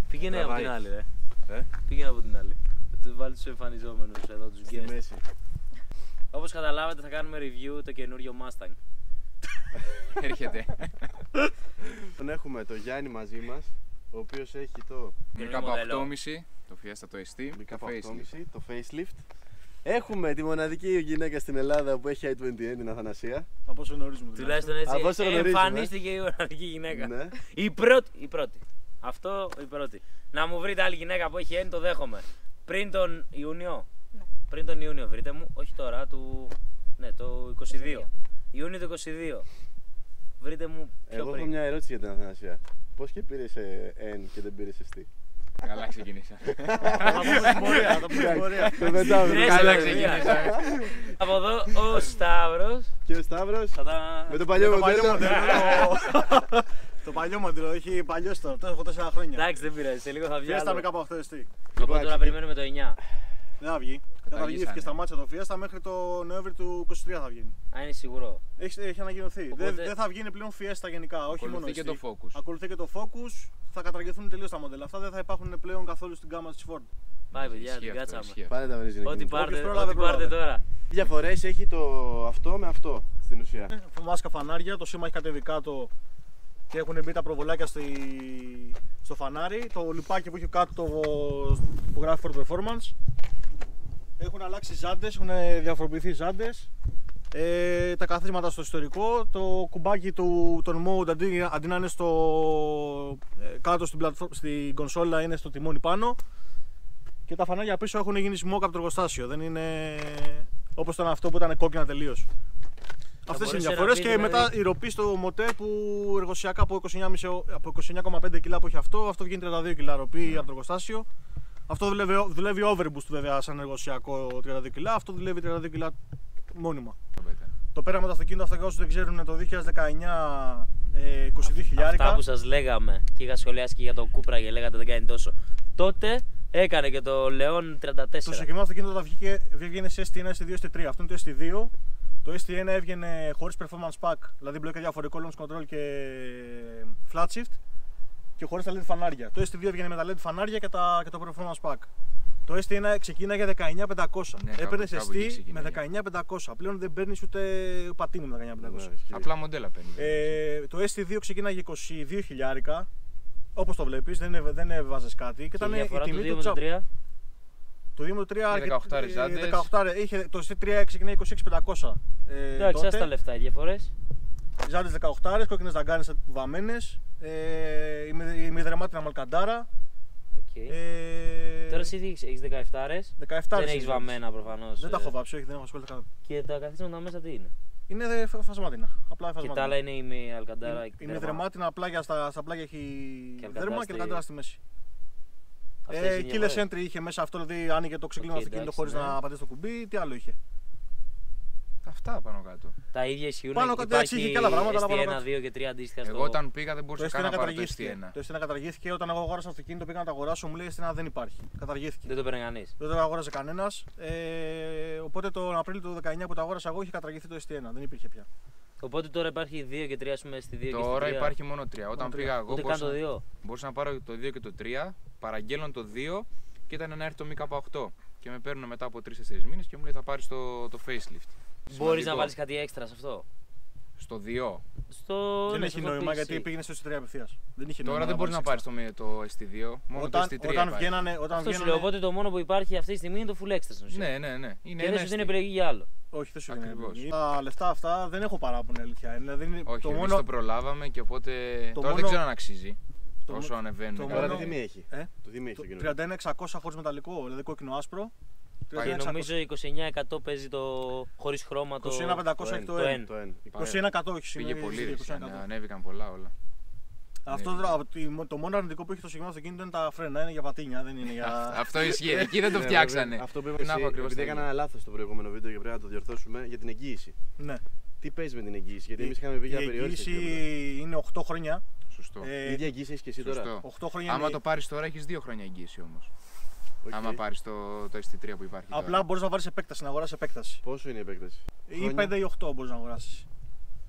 Πήγαινε από την άλλη, ρε. Πήγαινε από την άλλη. Θα του βάλει τους εμφανιζόμενους εδώ, τους guest. Όπως καταλάβατε, θα κάνουμε review το καινούριο Mustang. Έρχεται. Τον έχουμε το Γιάννη μαζί μας, ο οποίος έχει το MK8,5, το Fiesta, το ST, το facelift. Έχουμε τη μοναδική γυναίκα στην Ελλάδα που έχει i20N, την Αθανασία. Από όσο γνωρίζουμε. Τουλάχιστον έτσι εμφανίστηκε η μοναδική γυναίκα. Ναι. Η πρώτη. Αυτό η πρώτη. Να μου βρείτε άλλη γυναίκα που έχει N, το δέχομαι. Πριν τον Ιούνιο. Ναι. Πριν τον Ιούνιο βρείτε μου, όχι τώρα, το 22. Ιούνιο του 22. Βρείτε μου πιο Εγώ πριν. έχω μια ερώτηση για την Αθανασία. Πώς και πήρες N και δεν πήρες ST? Καλά ξεκινήσα. Θα πούμε στην πορεία. Το πετάμε. Καλά ξεκινήσα. Από εδώ ο Σταύρος. Και ο Σταύρος με το παλιό μοντέλο. Το παλιό μοντέλο, έχει παλιώσει τώρα, έχω 4 χρόνια. Εντάξει, δεν πειράζει, σε λίγο θα βγει. Fiesta με K8ST. Οπότε τώρα περιμένουμε το 9. Δεν θα βγει. Καταργήθηκε, σταμάτησε το Fiesta μέχρι το Νοέμβρη του 23 θα βγει. Αν είναι σίγουρο. Έχει ανακοινωθεί. Οπότε... Δεν θα βγει πλέον Fiesta γενικά, όχι μόνο. Ακολουθεί και το Focus. Ακολουθεί και το Focus, θα καταργηθούν τελείως τα μοντέλα. Αυτά δεν θα υπάρχουν πλέον καθόλου στην γάμα της Ford. Πάει, παιδιά, την κάτσαμε. Πάνε τα βενζίνη. Ό,τι πάρτε τώρα. Τι διαφορές έχει το αυτό με αυτό στην ουσία? Μάσκα φανάρια, το σήμα έχει κατέβει κάτω και έχουν μπει τα προβολάκια στο φανάρι. Το λιπάκι που έχει κάτω που γράφει Ford Performance. Έχουν αλλάξει ζάντες, έχουν διαφοροποιηθεί ζάντες. Τα καθίσματα στο ιστορικό, το κουμπάκι των mode αντί να είναι κάτω στην κονσόλα είναι στο τιμόνι πάνω. Και τα φανάρια πίσω έχουν γίνει smoke από το εργοστάσιο, δεν είναι όπως ήταν αυτό που ήταν κόκκινα τελείως. Αυτές είναι οι διαφορές και μετά η ροπή στο μοτέρ που εργοσιακά από 29,5 κιλά που έχει αυτό βγαίνει 32 κιλά ροπή από το εργοστάσιο. Αυτό δουλεύει overboost βέβαια σαν εργοσιακό 32 κιλά, αυτό δουλεύει 32 κιλά μόνιμα. Το πέραμε το αυτοκίνητο αυτό για όσους δεν ξέρουν το 2019 22.000. Αυτά που σας λέγαμε και είχα σχολιάσει και για το Cupra και λέγατε δεν κάνει τόσο. Τότε έκανε και το Leon 34. Το συγκεκριμένο αυτοκίνητο όταν βγήκε σε ST1, ST2, ST3. Αυτό είναι το ST2. Το ST1 έβγαινε χωρίς performance pack, δηλαδή μπλοκ διαφορικό launch control και flat shift και χωρίς τα LED φανάρια. Το ST2 έβγαινε με τα LED φανάρια και το performance pack. Το ST1 ξεκίναγε 19.500. Ναι, έπαιρνες ST με 19.500. Πλέον δεν παίρνεις ούτε πατίνι με 19.500. Απλά μοντέλα παίρνει. Το ST2 ξεκίναγε 22.000. Όπως το βλέπεις, δεν έβαζες κάτι. Και ήταν η τιμή του τσάπ. Το 2 με το 3 το ST3 ξεκινάει 26.500. Εντάξει, ας τα λεφτά, οι διαφορές. Ζάντες 18, κόκκινες δαγκάνες βαμμένες, η μηδρεμάτινα μαλκαντάρα. Τώρα εσύ έχεις 17, δεν έχεις βαμμένα προφανώς. Δεν τα έχω βάψει, όχι, δεν έχω ασχοληθεί καν. Και τα καθίσματα μέσα τι είναι? Είναι φασμάτινα, απλά φασμάτινα. Και τα άλλα είναι η αλκαντάρα. Η μηδρεμάτινα απλά στα πλάγια έχει δέρμα και αλκαντάρα στη μέση. Keyless entry είχε μέσα αυτό, δηλαδή άνοιγε το ξεκλείδωμα αυτοκίνητο χωρίς να πατήσει το κουμπί, τι άλλο είχε? Αυτά πάνω κάτω. Τα ίδια ισχύουν. Πάνω κάτω είχε και άλλα πράγματα. ST1, 2 και 3 αντίστοιχα. Εγώ όταν πήγα δεν μπορούσα καν να πάρω το ST1. Το ST1 καταργήθηκε. Όταν εγώ αγόρασα αυτοκίνητο πήγα να το αγοράσω, μου λέει ST1 δεν υπάρχει. Καταργήθηκε. Δεν το παίρνει κανείς. Δεν το αγόρασε κανένας. Οπότε τον Απρίλιο του 2019 που το αγόρασα εγώ είχε καταργηθεί το ST1. Δεν υπήρχε πια. Οπότε τώρα υπάρχει 2 και 3, ας πούμε, στη 2 και 3. Τώρα υπάρχει μόνο 3. Όταν πήγα εγώ μπορούσα να πάρω το 2 και το 3, παραγγέλνω το 2 και ήταν να έρθει το MK8. Και με παίρνουν μετά από 3-4 μήνες και μου λέει θα πάρεις το facelift. Μπορείς να βάλεις κάτι έξτρα σε αυτό? Στο 2. Δεν έχει νόημα γιατί πήγαινε στο ST3 απευθείας. Τώρα δεν μπορείς να πάρεις το ST2, μόνο το ST3. Αυτό σου λέω, οπότε το μόνο που υπάρχει αυτή τη στιγμή είναι το full extra. Ναι. Και δεν σου δίνει επιλογή για άλλο. Όχι, δεν σου δίνει επιλογή. Τα λεφτά αυτά δεν έχω παράπονο, αλήθεια. Όχι, εμείς το προλάβαμε και οπότε τώρα δεν ξέρω αν αξίζει. Όσο ανεβαίνουν. Τώρα τι τιμή έχει? Το τιμή έχει το 31.600 χωρίς μεταλλικό, δηλαδή κόκκινο άσπρο. Και νομίζω 29% παίζει το χωρίς χρώμα το 21.500 έχει το N. 21.100 έχει σήμερα. Πήγε πολύ, ανέβηκαν πολλά όλα. Αυτό το μόνο αρνητικό που έχει το συγκεκριμένο αυτοκίνητο είναι τα φρένα, είναι για πατίνια, δεν είναι για... Αυτό ισχύει, εκεί δεν το φτιάξανε. Αυτό που είπαμε επειδή έκανα ένα λάθος στο προηγούμενο βίντεο και πρέπει να το διορθώσουμε για την εγγύηση. Ναι. Τι παίζει με την εγγύηση, γιατί εμείς είχαμε πει για περιόριση. Η εγγύηση είναι 8 χρόνια. Σωστό. Η ίδια εγγύηση έχεις και εσύ τώρα. 8 χρόνια. Άμα το πάρεις τώρα έχεις 2 χρόνια εγγύηση όμως. Άμα πάρεις το ST3 που υπάρχει. Απλά μπορείς να βάλεις επέκταση, να αγοράσεις επέκταση. Πόσο είναι η επέκταση? Ή 5 ή 8 μπορείς να αγοράσεις.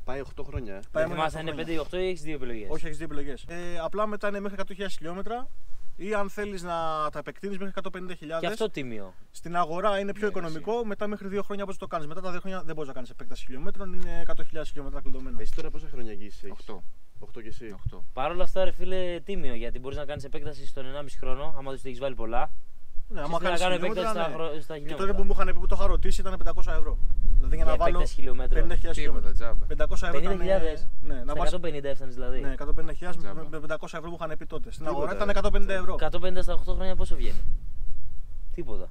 Πάει 8 χρόνια. Θυμάσαι είναι 5 ή 8 ή έχεις 2 επιλογές? Όχι, έχεις 2 επιλογές. Απλά μετά είναι μέχρι 100.000 χιλιόμετρα Ή αν θέλεις να τα επεκτείνεις μέχρι 150.000. Και αυτό τίμιο. Στην αγορά είναι πιο Ναι, οικονομικό, μετά μέχρι 2 χρόνια μπορείς να το κάνεις. Μετά τα 2 χρόνια δεν μπορείς να κάνεις επέκταση χιλιόμετρων, είναι 100.000 χιλιόμετρα κλειδωμένα. Εσύ τώρα πόσα χρόνια εγγύησης έχεις? 8. 8 και εσύ. 8. Παρ' όλα αυτά, ρε φίλε, τίμιο γιατί μπορείς να κάνεις επέκταση στον 1,5 χρόνο, άμα δεν έχεις βάλει πολλά. Ναι, άμα Άμα κάνεις κάνω χιλιόμετρα, επέκταση ναι. στα Και χιλιόμετρα. τότε που μου είχαν πει που το είχα ρωτήσει ήταν 500 ευρώ. Δηλαδή για να βάλω επέκταση χιλιόμετρων. 50.000 Τίποτα, χιλιόμετρα. τζάμπα. 500 ευρώ ήταν. 50.000. Ναι, να Στα βάλεις. 150 έφτανες δηλαδή. Ναι, 150.000 Τζάμπα. με 500 ευρώ που είχαν πει τότε. Στην Τίποτα, αγορά ήταν ρε. 150 ευρώ. 150 στα 8 χρόνια πόσο βγαίνει? Τίποτα.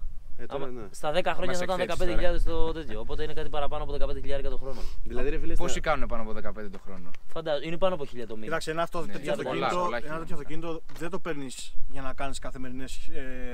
Τώρα Άμα- ναι. Στα 10 χρόνια Μας θα ήταν εκθέτεις 15.000 το τέτοιο. Οπότε είναι κάτι παραπάνω από 15.000 το χρόνο. Δηλαδή ρε φίλε, Πόσοι κάνουν πάνω από 15 το χρόνο? Φαντάζομαι, είναι πάνω από 1.000 το μήνα. Κοιτάξτε, ένα Ναι, τέτοιο πολλά, αυτοκίνητο, πολλά ένα χιλιόμετρα. τέτοιο αυτοκίνητο δεν το παίρνει για να κάνει καθημερινές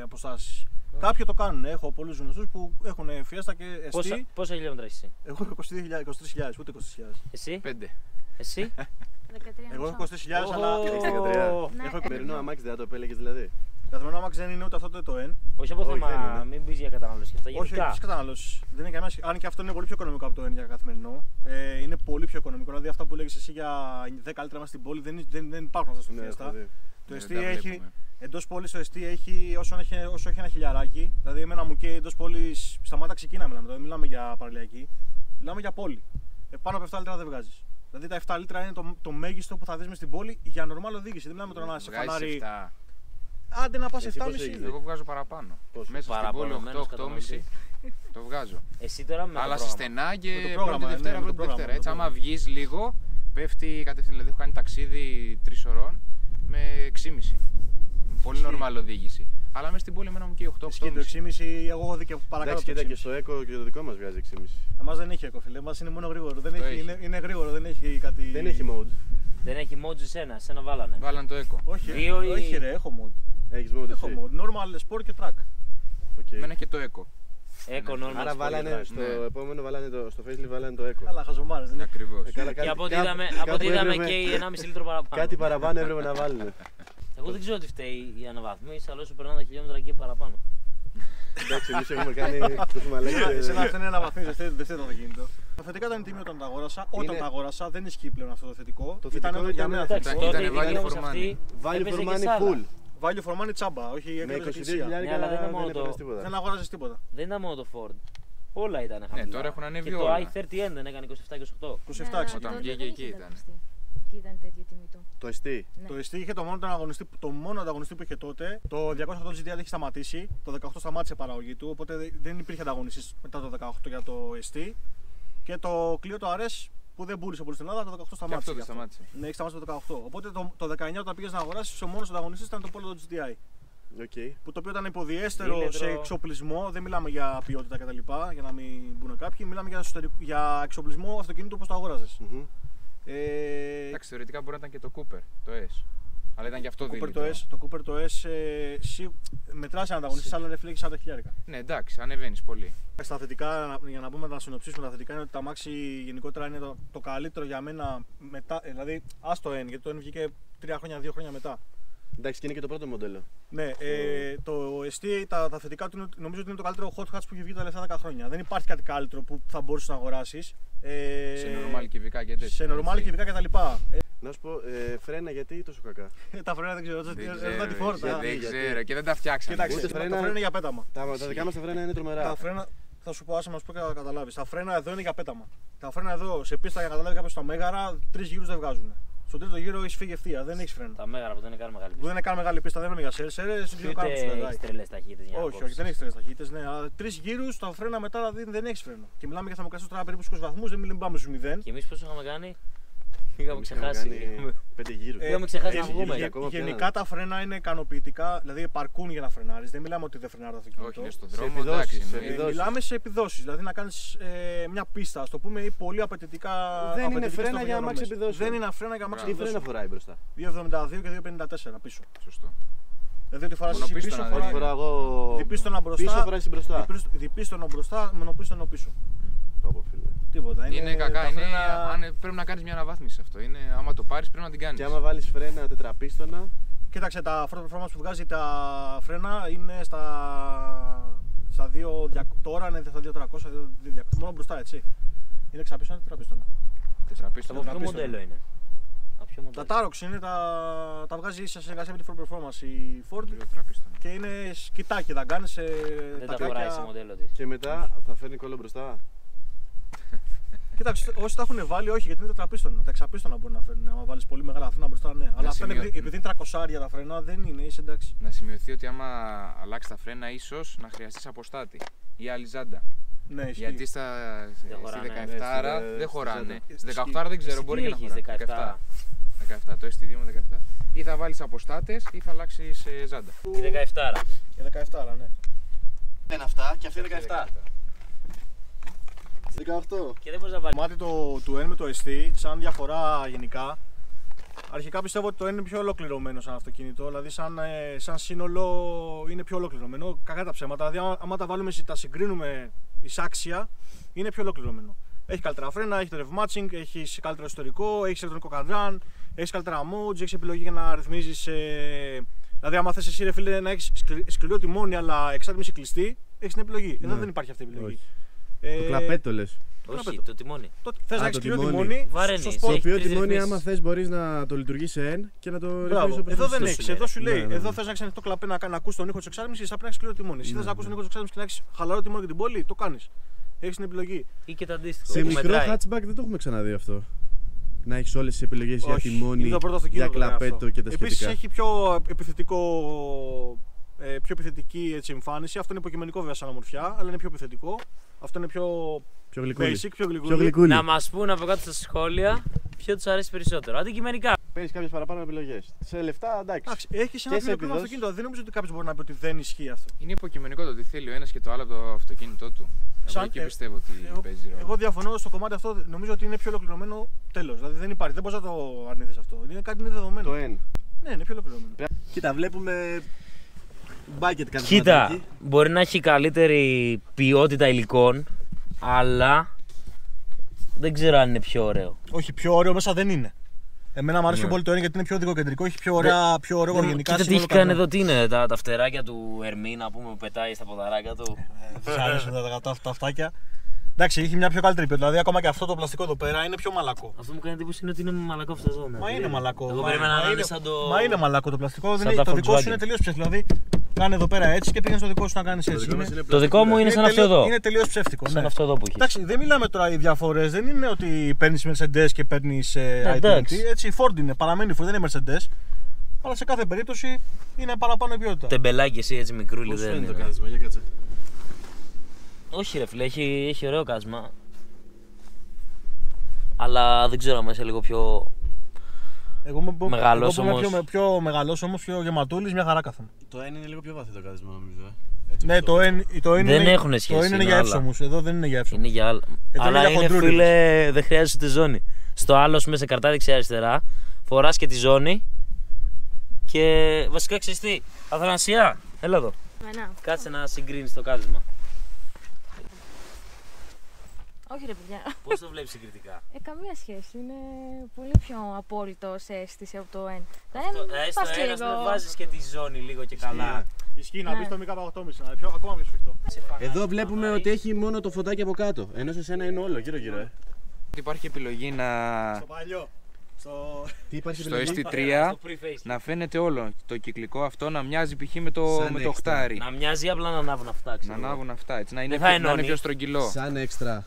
αποστάσεις. Κάποιοι το κάνουν. Έχω πολλούς γνωστούς που έχουν Fiesta και ST. Πόσα χιλιόμετρα έχεις εσύ? Εγώ 23.000, ούτε 20.000. Εσύ? 5. Εσύ? 13 Εγώ έχω 23.000, Ω, αλλά έχεις 13. Ναι, έχω Περινό αμάξι δεν θα το επέλεγες δηλαδή? καθημερινό αμάξι δεν είναι ούτε αυτό ούτε το N. Όχι από Όχι, θέμα, δεν είναι. μην πεις για κατανάλωση και αυτά. Όχι, Γενικά. όχι κατανάλωση. Δεν είναι κανένα. Αν και αυτό είναι πολύ πιο οικονομικό από το N για καθημερινό. Είναι πολύ πιο οικονομικό. Δηλαδή αυτά που λέγεις εσύ για 10 λίτρα μέσα στην πόλη δεν υπάρχουν αυτά στο Ναι, Fiesta. έχω δει. Το Ναι, ST τα έχει. βλέπουμε. Εντός πόλης το ST έχει όσο έχει ένα χιλιαράκι. Δηλαδή, εμένα μου καίει εντός πόλης. Σταμάτα ξεκινάμε. Δηλαδή, μιλάμε για παραλιακή. Μιλάμε για πόλη. Πάνω από 7 λίτρα δεν βγάζεις. Δηλαδή, τα 7 λίτρα είναι το μέγιστο που θα δεις μες στην πόλη για normal οδήγηση. Δεν μιλάμε τώρα να σε Βγάζεις φανάρι. 7. Άντε να πας Εσύ 7,5. πόσο έχεις? Εγώ βγάζω παραπάνω. Πόσο? Μέσα στην πόλη Παραπονωμένος 8-8,5 το βγάζω. Εσύ τώρα με το Αλλά σε πρόγραμμα. στενά Με και το πρόγραμμα, πρώτη Δευτέρα, ναι, με το πρώτη Δευτέρα. πρόγραμμα, Έτσι, με το άμα βγεις λίγο, πέφτει κατευθείαν. Δηλαδή, έχω κάνει ταξίδι 3 ώρων με 6,5. Πολύ Ισχύει. normal οδήγηση. Αλλά μέσα στην πόλη εμένα μου και 8-8,5. Ισχύει το 6,5, εγώ έχω δει και παρακάτω. Εντάξει, το κοίτα και 6,5. στο Eco και το δικό μας βγάζει 6,5. Εμάς δεν έχει φίλε, εμάς είναι μόνο γρήγορο. Δεν Το έχει, έχει. είναι γρήγορο, δεν έχει κάτι. Δεν έχει mode. Δεν έχει mods σε ένα βάλανε. Βάλαν το eco. Όχι, Δύο ή- όχι ρε, έχω mod. Έχεις mode Έχω εσύ. mod. Normal, sport και track. Οκ. Εμένα και το eco. Eco normal. Άρα sport βάλανε και track. στο Ναι. επόμενο, στο facelift βάλανε το Eco. Καλά, χαζομάρες, δεν έχει. Ακριβώς. Καλά, Και κάτι- από ό,τι κάπου- είδαμε, κάπου έπρεπε- και η 1,5 λίτρο παραπάνω. Κάτι παραπάνω έπρεπε να βάλουν. Εγώ δεν ξέρω τι φταίει η αναβάθμιση, αλλά όσο περνάνε τα χιλιόμετρα εκεί παραπάνω. Εντάξει, εμείς έχουμε κάνει. Το έχουμε αλλάξει. Εσένα αυτό είναι ένα βαθμίδι, δεν θέλει το αυτοκίνητο. Τα θετικά ήταν τιμή όταν τα αγόρασα. Όταν Είναι- τα αγόρασα δεν ισχύει πλέον αυτό το θετικό. Το θετικό για ήταν- μένα Εντάξει, θετικό. τότε Ήταν η τιμή value όμως for αυτή Value έπαιζε for και money σ' άλλα. full. Value for money τσάμπα, όχι Με έκδοση 22 εκκλησία. χιλιάρικα Ναι, αλλά δεν είναι μόνο δεν το- έπαιρνες τίποτα. Δεν αγόραζες τίποτα. Δεν ήταν μόνο το Ford. Όλα ήταν χαμηλά. τώρα έχουν ανέβει και όλα. το i30N δεν έκανε 27-28. 27 Ναι, ξεκινάει. Όταν βγήκε εκεί ήταν. Και ήταν τέτοια τιμή του. Το ST. Ναι. Το ST είχε το μόνο ανταγωνιστή που είχε τότε. Το 208 GTI έχει σταματήσει. Το 18 σταμάτησε η παραγωγή του. Οπότε δεν υπήρχε ανταγωνιστής μετά το 18 για το ST. Και το Clio το RS που δεν πούλησε πολύ στην Ελλάδα, το 18 Και σταμάτησε. αυτό δεν γι' σταμάτησε. Ναι, έχει σταματήσει το 18. Οπότε το 19 όταν πήγες να αγοράσεις, ο μόνος ανταγωνιστής ήταν το Polo το GTI. Οκ. Που το οποίο ήταν υποδιέστερο Δίλετρο. σε εξοπλισμό, δεν μιλάμε για ποιότητα κτλ. Για να μην μπουν κάποιοι, μιλάμε για εξοπλισμό αυτοκίνητου όπως το αγόραζες. Μμμ. Εντάξει, θεωρητικά μπορεί να ήταν και το Cooper, το S. Αλλά ήταν και αυτό Το Cooper δίλητρο. το Cooper το S μετράει σαν ανταγωνιστής, αλλά δεν φύγει 40 χιλιάρικα. Ναι, εντάξει, ανεβαίνει πολύ. Στα θετικά, για να πούμε να συνοψίσουμε, τα θετικά είναι ότι τα αμάξι γενικότερα είναι το καλύτερο για μένα μετά. Δηλαδή, ας το N, γιατί το N βγήκε 2 χρόνια μετά. Εντάξει, και είναι και το πρώτο μοντέλο. Ναι, το ST, τα θετικά του νομίζω ότι είναι το καλύτερο hot hatch που έχει βγει τα τελευταία 10 χρόνια. Δεν υπάρχει κάτι καλύτερο που θα μπορούσε να αγοράσει. Σε normal κυβικά και τέτοια. Σε normal έτσι. κυβικά κτλ. Να σου πω, φρένα γιατί τόσο κακά. Τα φρένα δεν ξέρω, Δεν ρωτά τη ξέρω, φόρτα. δεν γιατί. ξέρω και δεν τα φτιάξανε. Κοιτάξτε, Ούτε τα φρένα- φρένα είναι για πέταμα. Τα δικά μας τα φρένα είναι τρομερά. Τα φρένα, θα σου πω, άσε να σου πω και να καταλάβει. Τα φρένα εδώ είναι για πέταμα. Τα φρένα εδώ σε πίστα για να καταλάβει κάποιο στα μέγαρα, 3 γύρους δεν βγάζουν. Στον τρίτο γύρο έχει φύγει ευθεία, δεν έχει φρένα. Τα μέγαρα που δεν είναι καν μεγάλη Που δεν είναι καν μεγάλη πίστα, δεν είναι για σέρ, στην Και δύο κάνουν ούτε του έχεις κρατάει. τρελές ταχύτητες για να Όχι, όχι, κόψεις. δεν έχει τρελές ταχύτητες. Ναι, αλλά 3 γύρους τα φρένα μετά δηλαδή δεν έχει φρένο. Και μιλάμε για θερμοκρασίες τώρα περίπου 20 βαθμούς, δεν μιλάμε στους 0. Και εμείς πώς είχαμε κάνει, είχαμε Εμείς είχαμε ξεχάσει. κάνει 5 γύρους. Είχαμε ξεχάσει να Έξι βγούμε. γύρους για ακόμα Γενικά πιάνανε. τα φρένα είναι ικανοποιητικά, δηλαδή επαρκούν για να φρενάρεις. Δεν μιλάμε ότι δεν φρενάρει το αυτοκίνητο. Όχι, είναι στον Σε δρόμο, επιδόσεις, εντάξει. σε εννοείται. επιδόσεις. Μιλάμε σε επιδόσεις, δηλαδή να κάνεις μια πίστα, ας το πούμε, ή πολύ απαιτητικά. Δεν είναι απαιτητικές φρένα για αμάξι ταχυδρομές. επιδόσεων. Δεν είναι φρένα για αμάξι Τι φρένα επιδόσεων. φοράει μπροστά. 2,72 και 2,54 πίσω. Σωστό. Δηλαδή ότι φοράς Μονοπίστωνα πίσω, δεν Ό,τι είναι. φοράω εγώ διπίστωνα μπροστά, πίσω φοράει μπροστά. διπίστωνο μπροστά, μονοπίστωνο πίσω. Πω, φίλε. Τίποτα. Είναι κακά, τα είναι, φρένα- πρέπει να κάνεις μια αναβάθμιση αυτό. Είναι, άμα το πάρεις πρέπει να την κάνεις. Και άμα βάλεις φρένα τετραπίστωνα, Κοίταξε, τα Ford Performance που βγάζει τα φρένα είναι στα 2.200, τώρα είναι στα 2.300, 2.200, μόνο μπροστά έτσι. Είναι ξαπίστωνα ή τετραπίστωνα. Από Τετραπίστωνα. ποιο Τετραπίστωνα. μοντέλο είναι? Από Ποιο μοντέλο? Τα Tarox είναι τα βγάζει σε συνεργασία με τη Ford Performance η Ford Λίγο τραπίστων. και είναι σκητάκι, τα κάνει σε Δεν τα τα φοράει σε πλάκια. μοντέλο της. Και μετά θα φέρνει κόλλο μπροστά. Κοίταξε, όσοι τα έχουν βάλει, όχι γιατί είναι τετραπίστωνα. Τα εξαπίστωνα μπορεί να φέρουν. Αν βάλει πολύ μεγάλα φρένα μπροστά, ναι. Αλλά αυτά είναι επειδή είναι 300 τα φρένα, δεν είναι, είσαι εντάξει. Να σημειωθεί ότι άμα αλλάξει τα φρένα, ίσως να χρειαστείς αποστάτη ή άλλη ζάντα. Ναι, ισχύει. Γιατί στη χωράνε, 17 ναι, δεν χωράνε. στη Στη Ισχύει. 18 δεν ξέρω, Εσύ μπορεί τι και να έχεις, χωράνε. 17? 17, το ST2 με 17. Ή θα βάλεις αποστάτες ή θα αλλάξεις ζάντα. Η 17. Η 17, ναι. Είναι αυτά και αυτή είναι 17. 18. Και δεν μπορείς να Το βάλεις. κομμάτι του N με το ST, σαν διαφορά γενικά, αρχικά πιστεύω ότι το N είναι πιο ολοκληρωμένο σαν αυτοκίνητο, δηλαδή σαν σύνολο είναι πιο ολοκληρωμένο. Κακά τα ψέματα, δηλαδή άμα τα βάλουμε, τα συγκρίνουμε εις άξια, είναι πιο ολοκληρωμένο. Έχει καλύτερα φρένα, έχει το rev matching, έχει καλύτερο ιστορικό, έχει ηλεκτρονικό καδράν, έχει καλύτερα modes, έχει επιλογή για να ρυθμίζεις. Δηλαδή, άμα θες εσύ ρε φίλε να έχεις σκληρό τιμόνι αλλά εξάτμιση κλειστή, έχεις την επιλογή. Εδώ δεν υπάρχει αυτή η επιλογή. Το κλαπέτο λες. Όχι, το τιμόνι. Θες να έχεις το σκληρό τιμόνι. τιμόνι, Βαραίνεις. στο Έχει sport. Το οποίο τρεις τιμόνι, ρυθμίσεις. άμα θες, μπορείς να το λειτουργείς σε N και να το ρυθμίσεις Μπράβο. όπως Εδώ θες. δεν σου έχεις. λέει. Εδώ σου λέει. Ναι, ναι. Εδώ θες να έχεις ανοιχτό κλαπέ να ακούς τον ήχο της εξάρτησης, θα πρέπει να έχεις σκληρό τιμόνι. Εσύ θες να ακούς τον ήχο της εξάρτησης και να έχεις χαλαρό τιμόνι για την πόλη, το κάνεις. Έχεις την επιλογή. Ή και το αντίστοιχο. Σε που μικρό μετράει. hatchback δεν το έχουμε ξαναδεί αυτό. Να έχεις όλες τις επιλογές για Όχι, τιμόνι, είναι το πρώτο για αυτοκίνητο που κάνει κλαπέτο αυτό. και τα Επίσης σχετικά. έχει πιο επιθετική έτσι, εμφάνιση. Αυτό είναι υποκειμενικό βέβαια σαν ομορφιά, αλλά είναι πιο επιθετικό. Αυτό είναι πιο Πιο γλυκούλη. basic, πιο Πιο γλυκούλη. γλυκούλη. Να μας πούν από κάτω στα σχόλια ποιο τους αρέσει περισσότερο. Αντικειμενικά. Παίρνεις κάποιες παραπάνω επιλογές. Σε λεφτά, εντάξει. Εντάξει, έχει ένα Και σε πιο επιδόσεις. αυτοκίνητο. Δεν νομίζω ότι κάποιο μπορεί να πει ότι δεν ισχύει αυτό. Είναι υποκειμενικό το ότι θέλει ο ένας και το άλλο από το αυτοκίνητό του. Εγώ Σαν- εκεί πιστεύω ότι παίζει ρόλο. Εγώ διαφωνώ στο κομμάτι αυτό. Νομίζω ότι είναι πιο ολοκληρωμένο τέλος. Δηλαδή δεν υπάρχει, δεν μπορεί να το αρνηθείς αυτό. Είναι κάτι είναι δεδομένο. Το N. Ναι, είναι πιο ολοκληρωμένο. Κοίτα, βλέπουμε bucket κάτι. Κοίτα, μπορεί να έχει καλύτερη ποιότητα υλικών, αλλά δεν ξέρω αν είναι πιο ωραίο. Όχι, πιο ωραίο μέσα δεν είναι. Εμένα μου αρέσει πιο πολύ το ένα γιατί είναι πιο οδικοκεντρικό, έχει πιο ωραίο γενικά. Κοίτα τι σύνολο έχει κάνει καδρό. εδώ, τι είναι, τα φτεράκια του Ερμή, να πούμε, που πετάει στα ποδαράκια του. Τους αρέσουν τα αυτάκια. Εντάξει, έχει μια πιο καλύτερη ποιότητα. Δηλαδή, ακόμα και αυτό το πλαστικό εδώ πέρα είναι πιο μαλακό. Αυτό μου κάνει εντύπωση είναι ότι είναι μαλακό αυτό εδώ. Μα είναι μαλακό. Εγώ Μα- περίμενα μα να είναι σαν το. Μα είναι μαλακό το πλαστικό. Σαν Δεν είναι, τα το δικό σου Volkswagen. είναι τελείως ψεύτικο. Δηλαδή, κάνε εδώ πέρα έτσι και πήγαινε στο δικό σου να κάνει έτσι. Το δικό μου είναι σαν αυτό εδώ. Είναι τελείως ψεύτικο. Σαν Ναι. αυτό εδώ που έχει. Εντάξει, δεν μιλάμε τώρα οι διαφορές. Δεν είναι ότι παίρνει Mercedes και παίρνει i20. εντάξει. Έτσι, η Ford είναι. Παραμένει η Ford, δεν είναι Mercedes. Αλλά σε κάθε περίπτωση είναι παραπάνω η ποιότητα. Τεμπελάκι εσύ έτσι μικρούλι Πώς δεν φαίνεται το είναι. κάθισμα, για κάτσε. Όχι ρε φίλε, έχει ωραίο κάσμα. Αλλά δεν ξέρω αν είσαι λίγο πιο. Μεγάλος εγώ που είμαι όμως. πιο μεγάλος όμως, πιο γεματούλης, μια χαρά κάθομαι. Το N είναι λίγο πιο βαθύ το κάθισμα, νομίζω. Ναι, το είναι, Δεν έχουνε σχέση, το είναι είναι για άλλα. εύσωμους, εδώ δεν είναι για εύσωμους. Είναι για άλλα. Εδώ Αλλά είναι για είναι χοντρούριδες. φίλε, δεν χρειάζεται τη ζώνη. Στο άλλο, με σε καρτά δεξιά-αριστερά, φοράς και τη ζώνη. Και βασικά ξέρεις τι, Αθανασία, έλα εδώ. Εμένα. Κάτσε να συγκρίνεις το κάθισμα. Όχι ρε παιδιά. Πώς το βλέπεις συγκριτικά. Καμία σχέση. Είναι πολύ πιο απόλυτο σε αίσθηση από το N. Τα Στο N πας ένα λίγο. με βάζεις και τη ζώνη λίγο και καλά. Ισχύει να Ναι. μπει στο MK8,5, να είναι ακόμα πιο σφιχτό. Εδώ βλέπουμε ότι έχει μόνο το φωτάκι από κάτω. Ενώ σε σένα είναι όλο γύρω-γύρω. Υπάρχει επιλογή Στο παλιό. Τι υπάρχει στο επιλογή? ST3 Στο pre-face. να φαίνεται όλο το κυκλικό αυτό να μοιάζει π.χ. με το Σαν έξτρα. χτάρι. Να μοιάζει απλά να ανάβουν αυτά. Να ξέρω εγώ. ανάβουν αυτά έτσι, να είναι, θα πιο, να είναι ενώνει. πιο στρογγυλό. Σαν έξτρα.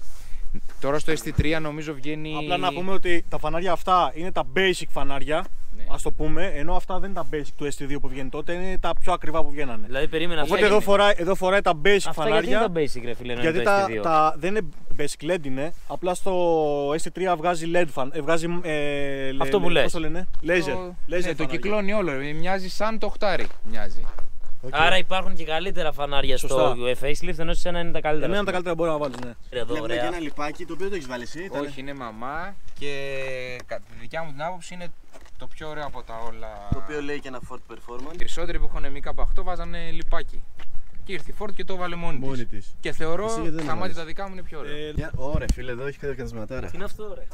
Τώρα στο ST3 νομίζω βγαίνει. Απλά να πούμε ότι τα φανάρια αυτά είναι τα basic φανάρια. Ναι. Ας το πούμε, ενώ αυτά δεν είναι τα basic του ST2 που βγαίνει τότε, είναι τα πιο ακριβά που βγαίνανε. Δηλαδή περίμενα Οπότε εδώ φοράει τα basic αυτά γιατί είναι φανάρια. τα basic ρε φίλε, ενώ Γιατί είναι το ST2. δεν είναι basic LED είναι, απλά στο ST3 βγάζει LED fan, βγάζει Αυτό που λες. πώς το λένε, laser. Το, laser ναι, το φανάρια. κυκλώνει όλο, μοιάζει σαν το χτάρι. Μοιάζει. Άρα υπάρχουν και καλύτερα φανάρια Σωστά. στο facelift, ενώ σε ένα είναι τα καλύτερα. Εμένα τα καλύτερα μπορεί να βάλεις, ναι. Εδώ, Βλέπουμε και ωραία. ένα λιπάκι το οποίο δεν το έχεις βάλει εσύ. ήταν- Όχι, είναι μαμά και κατά τη δικιά μου την άποψη είναι το πιο ωραίο από τα όλα. Το οποίο λέει και ένα Ford Performance. Οι περισσότεροι που έχουν MK8 βάζανε λιπάκι. Και ήρθε η Ford και το έβαλε μόνη Μόνη της. της. Και θεωρώ Εσύ γιατί δεν στα το μάτια βάλες? τα δικά μου είναι πιο ωραίο. Ωραία, φίλε, εδώ έχει κάτι καθισματάρα. Τι είναι αυτό ρε.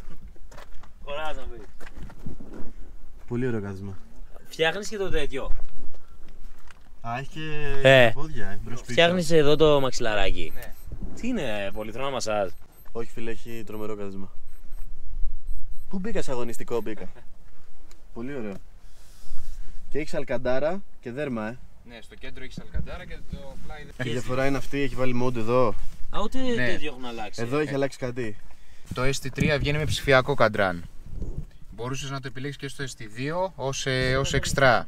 Χωράς να πει. Πολύ ωραίο κάθισμα. Φτιάχνεις και το τέτοιο. Α, έχει και πόδια, μπρος πίσω. Φτιάχνεις εδώ το μαξιλαράκι. Ναι. Τι είναι, πολυθρόνα μασάζ. Όχι, φίλε, έχει τρομερό κάθισμα. Πού μπήκα σε αγωνιστικό, μπήκα. Πολύ ωραίο. Και έχει αλκαντάρα και δέρμα, Ναι, στο κέντρο έχει αλκαντάρα και το πλάι δεν. Η διαφορά είναι αυτή, έχει βάλει mode εδώ. Α, ούτε Ναι. τέτοιο έχουν αλλάξει. Εδώ έχει αλλάξει κάτι. Το ST3 βγαίνει με ψηφιακό καντράν. Μπορούσες να το επιλέξεις και στο ST2 ως εξτρά.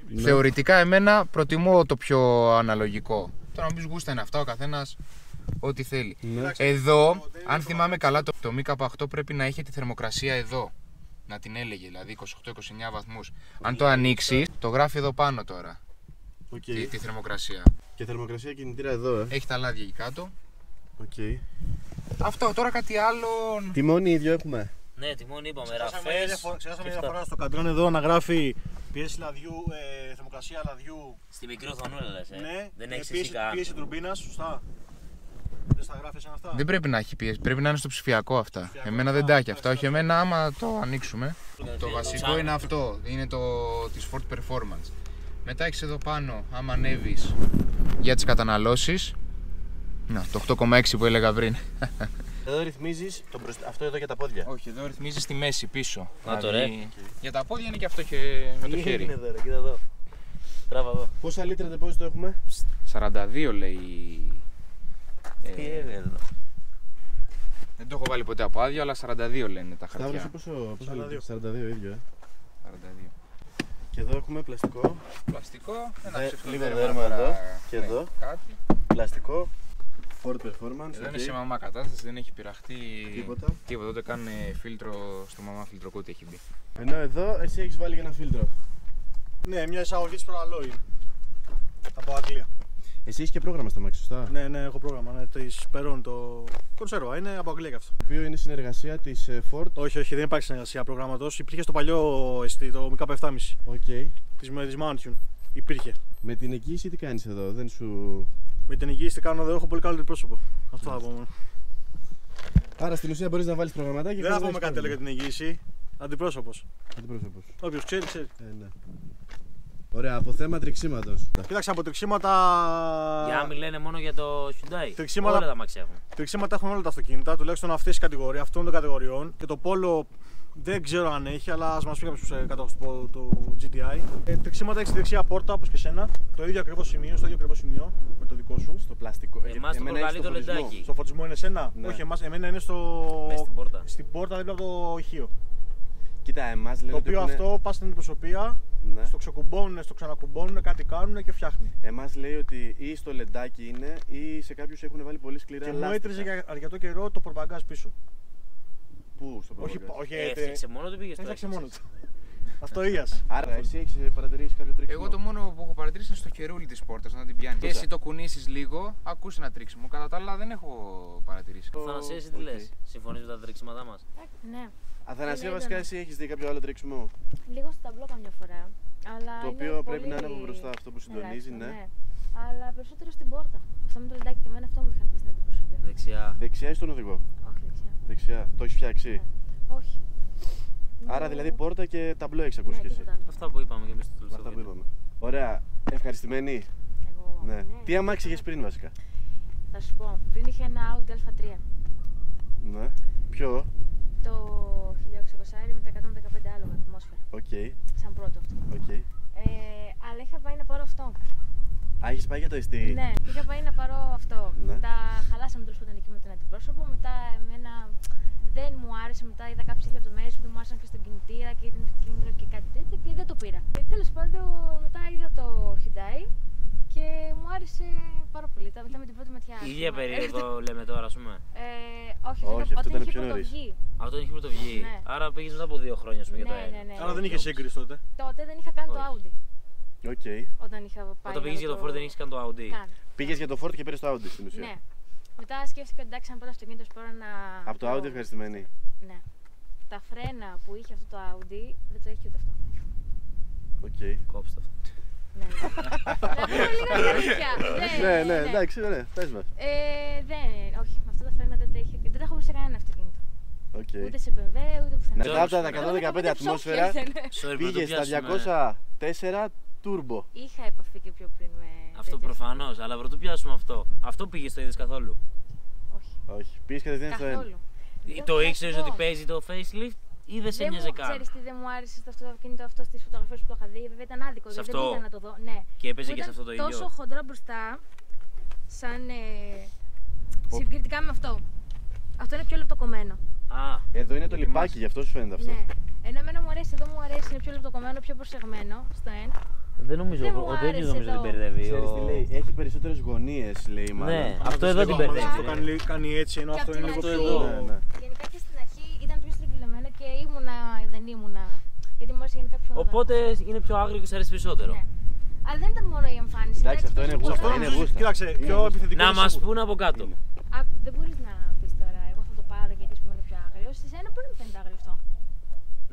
Ναι. Θεωρητικά εμένα προτιμώ το πιο αναλογικό. Τώρα να πεις γούστα είναι αυτά, ο καθένας ό,τι θέλει. Ναι. Εδώ, αν θυμάμαι καλά, το ΜΚ8 πρέπει να είχε τη θερμοκρασία εδώ. Να την έλεγε, δηλαδή 28-29 βαθμούς. Αν το ανοίξεις, το γράφει εδώ πάνω τώρα, Οκ. τη θερμοκρασία. Και θερμοκρασία κινητήρα εδώ, Έχει τα λάδια εκεί κάτω. Οκ. Αυτό, τώρα κάτι άλλο. Τιμόνι ίδιο έχουμε. Ναι, τιμόνι είπαμε, Ξεχάσαμε μια ραφές. διαφορά στο καντράν εδώ να γράφει πίεση λαδιού, θερμοκρασία λαδιού. Στη μικρή οθονούλα λες, Ναι, Δεν έχεις εσύ πίεση, καν. πίεση τουρμπίνας, σωστά. Δεν στα γράφει σαν αυτά. Δεν πρέπει να έχει πίεση, πρέπει να είναι στο ψηφιακό αυτά. Ψηφιακό. Εμένα δεν τα έχει αυτά, όχι εμένα άμα το ανοίξουμε. Το Το βασικό τσάνο. είναι αυτό, είναι το της Ford Performance. Μετά έχεις εδώ πάνω, άμα ανέβεις για τις καταναλώσεις. Να, το 8,6 που έλεγα πριν. Εδώ ρυθμίζεις αυτό εδώ για τα πόδια. Όχι, εδώ ρυθμίζεις τη μέση πίσω. Να το Για τα πόδια είναι και αυτό με το χέρι. Είναι εδώ, ρε, κοίτα εδώ. Τράβα εδώ. Πόσα λίτρα ντεπόζιτο έχουμε? 42 λέει. Τι έγινε εδώ. Δεν το έχω βάλει ποτέ από άδειο, αλλά 42 λένε τα Σταύρωσε χαρτιά. πόσο 42. λίτρα? 42 ίδιο, 42. Και εδώ έχουμε πλαστικό, Πλαστικό, ένα λίγο ψευτοδέρμα δέρμα τώρα, εδώ και ναι, εδώ. Κάτι. πλαστικό, Ford Performance, Εδώ είναι οκ. σε μαμά κατάσταση, δεν έχει πειραχτεί Τίποτα. τίποτα. Ούτε καν φίλτρο στο μαμά φιλτροκούτι έχει μπει. Ενώ εδώ εσύ έχεις βάλει και ένα φίλτρο. Ναι, μια εισαγωγή της προαλόη. Από Αγγλία. Εσύ έχεις και πρόγραμμα στα μάξι, σωστά? Ναι, ναι, έχω πρόγραμμα. Ναι, της Perron το κονσέρβα. Είναι από Αγγλία και αυτό. Το οποίο είναι συνεργασία της Ford. Όχι, όχι, δεν υπάρχει συνεργασία προγράμματος. Υπήρχε στο παλιό ST, το MK7,5 Οκ. της Mountain. Υπήρχε. Με την εγγύηση τι κάνεις εδώ, δεν σου... Με την εγγύηση τι κάνω εδώ, έχω πολύ καλό πρόσωπο. Αυτό θα πούμε. Άρα στην ουσία μπορείς να βάλεις προγραμματάκι. Δεν θα πούμε κάτι άλλο για την εγγύηση. Αντιπρόσωπος. Αντιπρόσωπος. Όποιος ξέρει, ξέρει. Ναι. Ωραία, από θέμα τρεξίματος. Κοίταξε από τρεξίματα. Για να μην λένε μόνο για το Hyundai. Τρεξίματα- Όλα τα μάξια έχουν. Τρεξίματα έχουν όλα τα αυτοκίνητα, τουλάχιστον αυτή τη κατηγορία, αυτών των κατηγοριών. Και το Polo δεν ξέρω αν έχει, αλλά ας μας πει κάποιος κατόχος του GTI. Τρεξίματα έχει στη δεξιά πόρτα όπως και σένα. Το ίδιο ακριβώς σημείο, στο ίδιο ακριβώς σημείο με το δικό σου. Στο πλαστικό. Εμάς το Εμένα προκαλεί έχει το φωτισμό. λεντάκι. Στο φωτισμό είναι σένα. Ναι. Όχι, εμένα είναι στο. Μες στην πόρτα. Στην πόρτα δίπλα από το ηχείο. Κοίτα, εμάς λένε Το ότι οποίο έχουνε- αυτό πα στην αντιπροσωπεία, Ναι. στο ξεκουμπώνουν, στο ξανακουμπώνουν, κάτι κάνουν και φτιάχνει. Εμάς λέει ότι ή στο λεντάκι είναι ή σε κάποιους έχουν βάλει πολύ σκληρά Και μου λάστιχα. έτριζε για αρκετό καιρό το πορμπαγκάζ πίσω. Πού, στο Όχι, προβοκάζ? όχι, Έφτιαξε μόνο του, πήγε στο έφτιαξε μόνο έφτιαξε. του. Αυτό ίας. Άρα εσύ έχεις παρατηρήσει κάποιο τρέξιμο? Εγώ το μόνο που έχω παρατηρήσει είναι στο χερούλι της πόρτας, να την πιάνει. Και εσύ το κουνήσεις λίγο, ακούς ένα τρίξιμο. Κατά τα άλλα δεν έχω παρατηρήσει. Θανασία, εσύ τι Οκ. λες. Συμφωνείς με τα τρεξίματά μας. Ναι. Αθανασία, Είναι βασικά έντονο. εσύ έχεις δει κάποιο άλλο τρέξιμο? Λίγο στο ταμπλό καμιά φορά. Αλλά Το είναι οποίο πολύ πρέπει να είναι από μπροστά αυτό που συντονίζει, ελάχιστο, ναι. Αλλά περισσότερο στην πόρτα. Αυτό με το λεντάκι και εμένα αυτό μου είχαν πει στην αντιπροσωπεία. Δεξιά. Δεξιά ή στον οδηγό? Όχι δεξιά. Δεξιά. Το έχεις φτιάξει? Ναι. Όχι. Άρα Είναι- δηλαδή πόρτα και ταμπλό έχεις Ναι, ακούσει κι εσύ. τίποτα άλλο. Αυτά που είπαμε και εμείς στο τελευταίο Αυτά που βίντεο. είπαμε. Ωραία. Ευχαριστημένη. Εγώ, Ναι. Τι αμάξι είχες πριν βασικά? Θα σου πω. Πριν είχε ένα Audi A3. Ναι. Ποιο? Το 1600 με τα 115 άλογα ατμόσφαιρα. Οκ. Σαν πρώτο αυτό. Οκ. Αλλά είχα πάει να πάρω αυτό. Α, έχεις πάει για το ST? Ναι, είχα πάει να πάρω αυτό. Ναι. Τα χαλάσαμε τέλος πάντων εκεί με τον αντιπρόσωπο. Μετά εμένα δεν μου άρεσε. Μετά είδα κάποιες λεπτομέρειες που δεν μου άρεσαν και στον κινητήρα και ήταν κίνητρο και κάτι τέτοιο και δεν το πήρα. Τέλος πάντων, μετά είδα το Hyundai και μου άρεσε πάρα πολύ. Μετά με την πρώτη ματιά. Η ίδια περίοδο λέμε τώρα, ας πούμε. Όχι, Όχι, αυτό όταν ήταν είχε πιο νωρίς. πρωτοβγεί. Αυτό είχε πρωτοβγεί. Ναι. Άρα πήγες μετά από 2 χρόνια, ας πούμε, για το Ναι, ένα. ναι, ναι. Άρα δεν είχε σύγκριση τότε. Τότε δεν είχα καν το Όχι. Audi. Οκ. Όταν είχα πάει. Όταν πήγες για το Ford δεν είχες καν το Audi. Καν. Πήγες για το Ford και πήρες το Audi στην ουσία. Ναι. Μετά σκέφτηκα εντάξει, αν πρώτο αυτοκίνητο σπόρα να. Από το Audi ευχαριστημένη. Ναι. Τα φρένα που είχε αυτό το Audi δεν το έχει ούτε αυτό. Οκ. Κόψτε αυτό. Ναι, ναι. Να πούμε λίγο αλήθεια. Ναι, ναι, εντάξει, ναι, πες μας. Δεν, όχι, αυτά τα φρένα δεν τα είχε. Δεν τα έχω βρει σε κανένα αυτοκίνητο. Οκ. Ούτε σε BMW, ούτε πουθενά. Μετά από τα 115 ατμόσφαιρα Sorry, πήγες στα πρωτοπιάσουμε. 204 turbo. Είχα επαφή και πιο πριν με. Αυτό τέτοια προφανώς, αλλά πρωτού πιάσουμε αυτό. Αυτό πήγες, το είδες καθόλου. φρένα. Όχι. Όχι, πήγες κατευθείαν στο 1. Καθόλου. Το ήξερες ότι παίζει το facelift. ή δεν σε νοιάζει καν? Ξέρεις τι δεν μου άρεσε στο αυτοκίνητο αυτό στις φωτογραφίες που το είχα δει. Βέβαια ήταν άδικο, Σε δεν αυτό. πήγα να το δω. Ναι. Και έπαιζε Που και σε ήταν αυτό το ίδιο. τόσο χοντρό μπροστά, σαν συγκριτικά με αυτό. Αυτό είναι πιο λεπτοκομμένο. Α, Εδώ είναι το λιπάκι, γι' αυτό σου φαίνεται αυτό. Ναι. Ενώ εμένα μου αρέσει, εδώ μου αρέσει, είναι πιο λεπτοκομμένο, πιο προσεγμένο στο εν. δεν νομίζω. Δεν μου Ο τέτοιο άρεσε νομίζω εδώ. την μπερδεύει. Ξέρεις τι λέει, έχει περισσότερες γωνίες, λέει μάλλον. Ναι, αυτό εδώ την Αυτό μπερδεύει. κάνει έτσι, ενώ Και αυτό απ' την είναι λίγο αρχή, πιο. Ναι, ναι. γενικά και στην αρχή ήταν πιο στρογγυλωμένο και δεν ήμουνα. Γιατί μου άρεσε γενικά πιο μεγάλο. Οπότε είναι πιο άγριο και σε αρέσει περισσότερο. Ναι. Αλλά δεν ήταν μόνο η εμφάνιση. Εντάξει, αυτό είναι το γούστα, Αυτό χώρο. είναι νομίζω, γούστα. κοίταξε, Είναι πιο γούστα. επιθετικό. Να είναι μα σίγουρο. πούνε από κάτω. Είναι. Δεν μπορεί να πει τώρα, εγώ θα το πάρω γιατί πούμε είναι πιο άγριο. Σε σένα μπορεί να φαίνεται άγριο αυτό.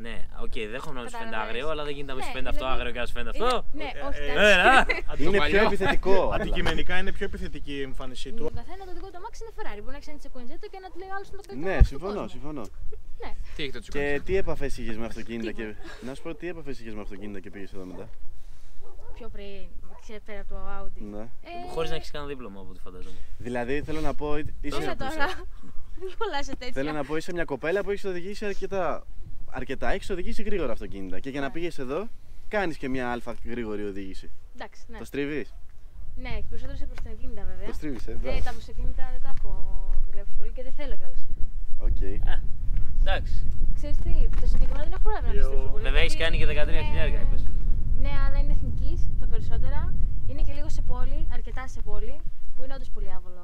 Ναι, οκ, δέχομαι να μου σου φαίνεται Καταλαβαίνεις. άγριο, αλλά δεν γίνεται να μου Ναι, σου φαίνεται αυτό δηλαδή- άγριο και να σου φαίνεται αυτό. Ναι, όχι. ε, εντάξει. Είναι πιο παλιό. επιθετικό. απλά. Αντικειμενικά είναι πιο επιθετική η εμφάνισή του. Ο καθένα το δικό του αμάξι είναι Ferrari. Μπορεί να ξέρει σε κουντζέτο και να του λέει άλλο το καλύτερο. Ναι, αμάξι του συμφωνώ, κόσμου. συμφωνώ. Ναι. Τι έχει το Και τσουκάνι. τι επαφές είχες με αυτοκίνητα και. Να σου πω, τι επαφές είχες με αυτοκίνητα και πήγες εδώ μετά. Πιο πριν, ξέρει πέρα από το Audi. Ναι. Χωρί να έχει κανένα δίπλωμα από ό,τι φαντάζομαι. Δηλαδή θέλω να πω. Έλα Είσαι... τώρα. Μην κολλάς σε τέτοια. Θέλω να πω, είσαι μια κοπέλα που έχει οδηγήσει αρκετά. Έχει οδηγήσει γρήγορα αυτοκίνητα. Και για να Ναι. πήγες εδώ, κάνεις και μια αλφα γρήγορη οδήγηση. Εντάξει, ναι. Το στρίβεις. Ναι, και περισσότερο σε προστινοκίνητα βέβαια. Το στρίβεις, Ναι, τα προστινοκίνητα δεν τα έχω δουλέψει πολύ και δεν θέλω κιόλας. Οκ. Εντάξει. Ξέρεις τι, το συγκεκριμένο δεν έχω πρόβλημα να το στρίψω πολύ. Βέβαια έχει γιατί κάνει και 13.000 είναι- είπες. Ναι, αλλά είναι εθνικής τα περισσότερα. Είναι και λίγο σε πόλη, αρκετά σε πόλη, που είναι όντως πολύ άβολο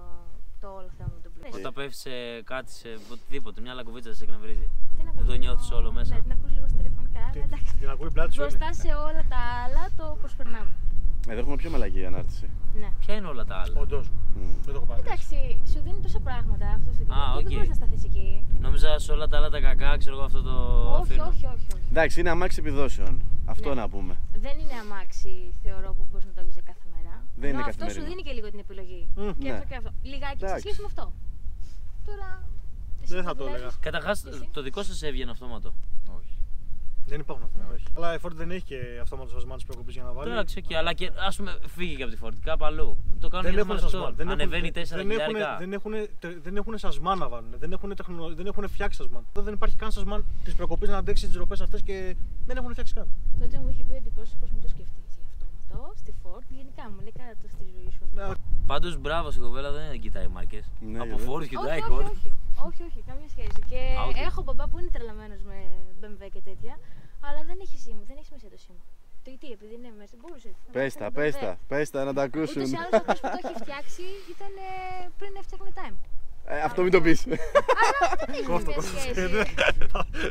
το όλο θέμα με τον πλούτο. Όταν πέφτει σε κάτι, σε οτιδήποτε, μια λακκοβίτσα σε εκνευρίζει. Δεν δεν το νιώθεις όλο μέσα. Ναι, την ακούς λίγο στα τηλεφωνικά, αλλά εντάξει. Την ακούει πλάτη σου. Μπροστά σε όλα τα άλλα το προσπερνάμε. Εδώ έχουμε πιο μαλακή ανάρτηση. Ναι. Ποια είναι όλα τα άλλα? Όντως. Μμ. Δεν το έχω πάρει. Εντάξει, σου δίνει τόσα πράγματα αυτό το Α, κινητό. οκ. Δεν μπορείς να σταθείς εκεί. Νόμιζα σε όλα τα άλλα τα κακά, ξέρω εγώ αυτό το Όχι, αφήνω. όχι, όχι, όχι. Εντάξει, είναι αμάξι επιδόσεων. Αυτό Ναι. να πούμε. Δεν είναι αμάξι, θεωρώ, που μπορείς να το έχεις για κάθε μέρα. Δεν είναι Ενώ αυτό σου καθημερινό. δίνει και λίγο την επιλογή. Και ναι. αυτό και αυτό. Λιγάκι σε Εντάξει. σχέση με αυτό. Τώρα. εσύ Δεν θα το δουλεύεις. έλεγα. Καταρχάς, Εσύ. το δικό σας έβγαινε αυτόματο. Όχι. Δεν υπάρχουν αυτά. όχι. Αλλά η Ford δεν έχει και αυτόματο σασμάν τη προκοπή για να βάλει. Εντάξει, οκ, αλλά και ας πούμε φύγει και από τη Ford, κάπου αλλού. Το κάνουν Δεν για έχουν αυτό. σασμάν. Ανεβαίνει 4 χιλιάρικα. Δεν έχουν σασμάν να βάλουν. Δεν έχουν φτιάξει σασμάν. Δεν υπάρχει καν σασμάν τη προκοπή να αντέξει τι ροπέ αυτέ και δεν έχουν φτιάξει καν. Τότε μου είχε πει ο αντιπρόσωπος μου το σκεφτείς γι' αυτό στη Ford. Γενικά μου λέει κάνε το στη ζωή σου αυτό. Πάντως μπράβο στην κοπέλα, δεν κοιτάει μάρκες. Ναι, Από βέβαια. Ford κοιτάει όχι, Ford. όχι, όχι, όχι, καμία σχέση. Και οκ. έχω μπαμπά που είναι τρελαμένος με BMW και τέτοια, αλλά δεν έχει σημασία το σήμα. Το γιατί, επειδή είναι μέσα, μπορούσε. να Πες βάλει τα, BMW. πες τα να τα ακούσουν. Ούτως ή άλλως αυτός που το έχει φτιάξει ήταν πριν έφτιαχνε time. Αυτό μην το πεις. Δεν έχει καμία σχέση.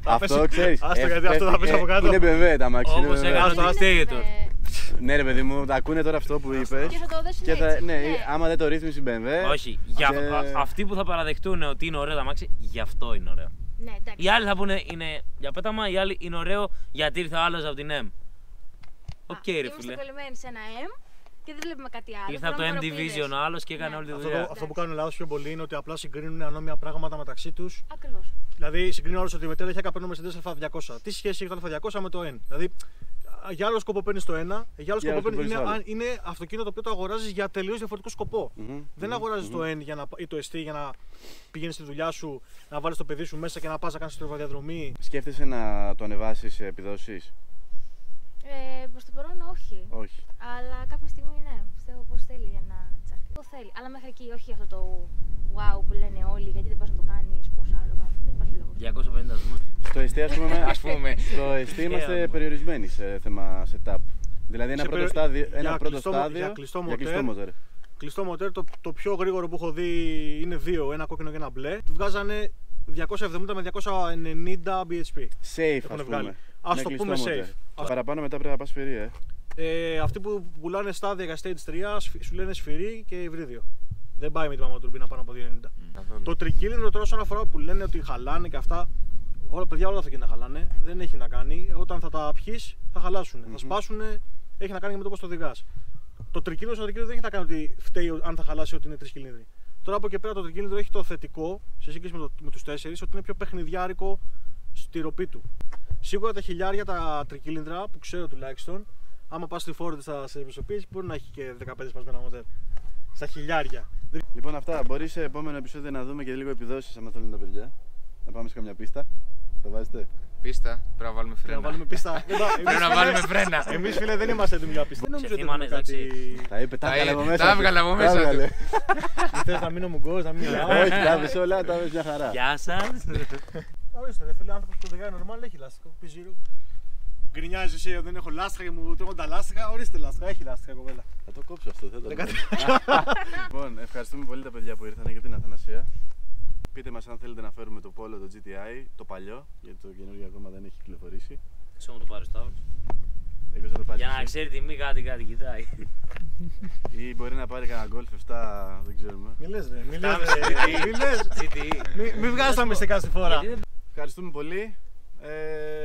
Αυτό ξέρεις. Άστο, γιατί αυτό θα πεις από κάτω. Είναι BMW τα αμάξι. είναι Όπως BMW. έκανα Άστο, το άστο. Dictator. Ναι, ρε παιδί μου, τα ακούνε τώρα αυτό που είπες. Και θα το δώσουν Και θα, έτσι. ναι, άμα δεν το ρύθμισε η BMW. Όχι, Και- αυτοί που θα παραδεχτούν ότι είναι ωραίο το αμάξι, γι' αυτό είναι ωραίο. Ναι, εντάξει. Οι άλλοι θα πούνε είναι για πέταμα, οι άλλοι είναι ωραίο γιατί ήρθε ο άλλος από την M. Οκ, ρε Είμαστε φίλε. κολλημένοι σε ένα M και δεν βλέπουμε κάτι άλλο. Ήρθε από το M Προγραμματοποιητές. Division ο άλλος και έκανε Ναι. όλη τη Αυτό, δουλειά. αυτό που κάνουν λάθος πιο πολύ είναι ότι απλά συγκρίνουν ανώμια πράγματα μεταξύ του. Ακριβώς. Δηλαδή, συγκρίνουν όλους ότι με τέλεια παίρνω Mercedes Α200. Τι σχέση έχει το Α200 με το N. Δηλαδή, για άλλο σκοπό παίρνει το ένα, για άλλο Για σκοπό άλλο παίρνει σκοπό είναι, παίρνεις είναι αυτοκίνητο το οποίο το αγοράζει για τελείως διαφορετικό σκοπό. Δεν αγοράζει το N ή το ST για να πηγαίνει στη δουλειά σου, να βάλει το παιδί σου μέσα και να πα να κάνει τροφοδιαδρομή. Σκέφτεσαι να το ανεβάσει σε επιδόσεις. Προς το παρόν όχι. Όχι. Αλλά κάποια στιγμή ναι, πιστεύω πως θέλει ένα τσάκι. Το θέλει. Αλλά μέχρι εκεί, όχι αυτό το wow που λένε όλοι, γιατί δεν πας να το κάνεις, πώς άλλο κάπου. Δεν υπάρχει λόγος. 250 ας πούμε. Στο εστί, ας πούμε, στο εστί είμαστε Yeah. περιορισμένοι σε θέμα setup. Δηλαδή ένα Σε πρώτο περι- στάδιο, για ένα πρώτο κλειστό- στάδιο για κλειστό για κλειστό μοτέρ. μοτέρ. Κλειστό μοτέρ, το πιο γρήγορο που έχω δει είναι δύο, ένα κόκκινο και ένα μπλε. Του βγάζανε 270 με 290 bhp. Safe, Έχουν ας βγάλει. πούμε. Ας Με το κλειστό πούμε μοτέρ. safe. Παραπάνω μετά πρέπει να πας σφυρί, Αυτοί που πουλάνε στάδια για stage 3 σου λένε σφυρί και υβρίδιο. Δεν πάει με την μαμοτουρμπίνα πάνω από 290. Το τρικύλινδρο τώρα όσον αφορά που λένε ότι χαλάνε και αυτά, όλα παιδιά όλα τα αυτοκίνητα χαλάνε, δεν έχει να κάνει. Όταν θα τα πιείς θα χαλάσουν, θα σπάσουν, έχει να κάνει με το πώς το οδηγάς. Το τρικύλινδρο στο τρικύλινδρο δεν έχει να κάνει ότι φταίει αν θα χαλάσει ότι είναι τρισκυλίνδροι. Τώρα από εκεί πέρα το τρικύλινδρο έχει το θετικό σε σύγκριση με τους 4 ότι είναι πιο παιχνιδιάρικο στη ροπή του. Σίγουρα τα χιλιάρια τα τρικύλινδρα που ξέρω τουλάχιστον, άμα πας στη Ford σε προσωπίες μπορεί να έχει και 15 σπασμένα μοτέρ. Στα χιλιάρια. Λοιπόν, αυτά. Μπορεί σε επόμενο επεισόδιο να δούμε και λίγο επιδόσεις άμα θέλουν τα παιδιά. Να πάμε σε καμιά πίστα. Τα βάζετε. Πίστα, πρέπει να βάλουμε Πρέπει φρένα. να βάλουμε πίστα. Πρέπει να βάλουμε φρένα. Εμείς φίλε δεν είμαστε έτοιμοι για πίστα. Δεν νομίζω ότι θυμάμαι, έχουμε κάτι. Τα είπε, τα έβγαλε από μέσα. Τα έβγαλε από μέσα του. Θες να μείνω μουγκός, να μην μιλάω. Όχι, τα έβγαλε όλα, τα έβγαλε μια χαρά. Γεια σας. Ορίστε, ρε φίλε, άνθρωπος που οδηγάει normal έχει λάστιχο. Πιζίρου. Γκρινιάζει εσύ, δεν έχω λάστιχα και μου τρώγουν τα λάστιχα. Ορίστε λάστιχα, έχει λάστιχα κοπέλα. Θα το κόψω αυτό, δεν το κάνω. Λοιπόν, ευχαριστούμε πολύ τα παιδιά που ήρθαν για την Αθανασία. Πείτε μας αν θέλετε να φέρουμε το Polo, το GTI, το παλιό, γιατί το καινούργιο ακόμα δεν έχει κυκλοφορήσει. Ξέρω μου το πάρει στο Σταύρος. Εγώ θα το πάρει. Για να ξέρει τιμή κάτι κοιτάει. Ή μπορεί να πάρει κανένα Golf 7, δεν ξέρουμε. Μη λες ρε, μη Φτάμε λες σε ρε, μη λες. GTE. Μη βγάζεις τα μυστικά στη φορά. Ευχαριστούμε πολύ.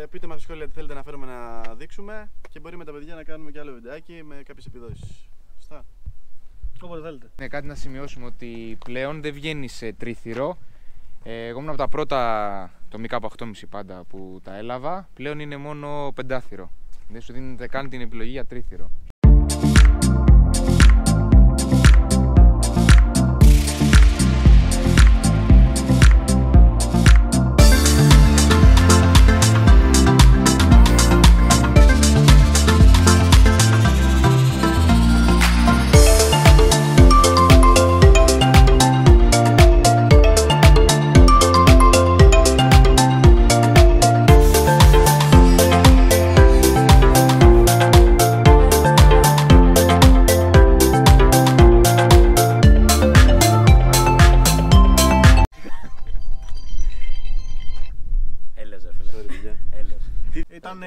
Πείτε μας στα σχόλια τι θέλετε να φέρουμε να δείξουμε και μπορεί με τα παιδιά να κάνουμε και άλλο βιντεάκι με κάποιες επιδόσεις. Σωστά. Όποτε θέλετε. Ναι, κάτι να σημειώσουμε ότι πλέον δεν βγαίνει σε τρίθυρο. Εγώ ήμουν από τα πρώτα το ΜΚ 8,5 πάντα που τα έλαβα. Πλέον είναι μόνο πεντάθυρο. Δεν σου δίνετε καν την επιλογή για τρίθυρο. Ήταν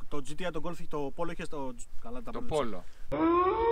το GTI, το Golf, το Polo είχε στο. Καλά, τα Το μπέρδεψα. Polo.